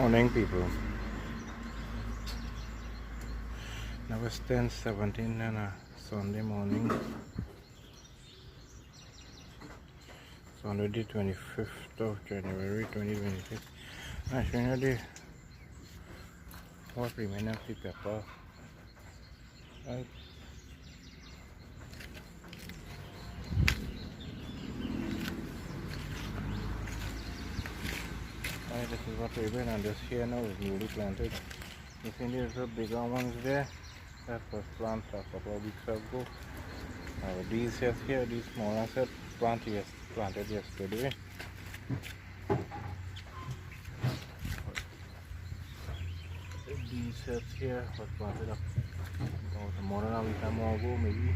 Morning, people. Now it's 10:17 on a Sunday morning. It's already 25th of January 2026. I'm showing you the what remain of the pepper. Right. Right, this is what remain, and this here now is newly planted. You see there's the bigger ones there. That was planted a couple of weeks ago. These here, these smaller set planted yesterday. These sets here was planted up about more than a week or more ago, maybe.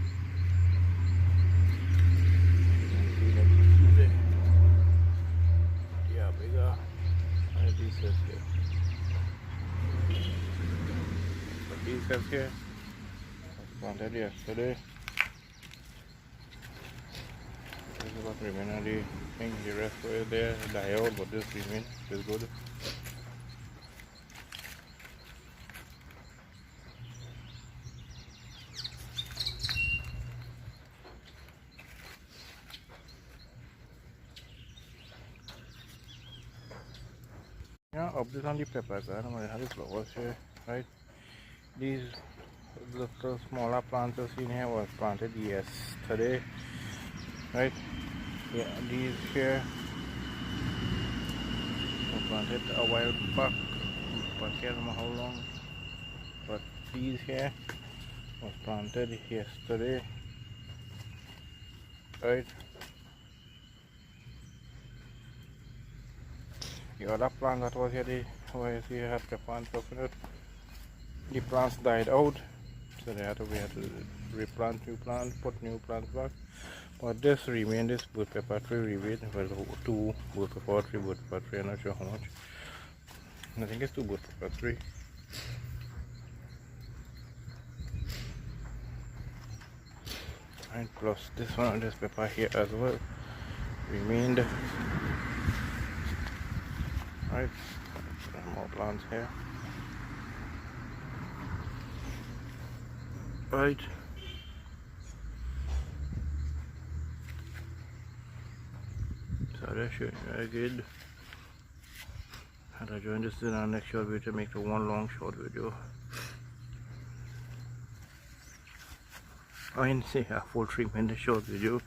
You can see that today. Yeah, bigger. And these sets here. But these sets here was planted yesterday. This is what remains of the thing. The rest were there, die out, but this remains. This is good. Yeah, update on the pepper garden. I have the flowers here, right? These little smaller plants you seen here was planted yesterday, right? Yeah, these here were planted a while back, but I can't remember how long. But these here was planted yesterday, right? The other plant that was here, where you see had pepper and stuff in it, the plants died out, so we had to replant new plants, put new plants back. But this remained, this wood pepper tree remained. Well, two wood pepper tree, I'm not sure how much. I think it's two wood pepper tree. And plus this one, this pepper here as well remained. Right, more plants here. Right. So that's it, very good. And I'll join this in our next short video to make the one long short video. I didn't say a full 3 minute short video.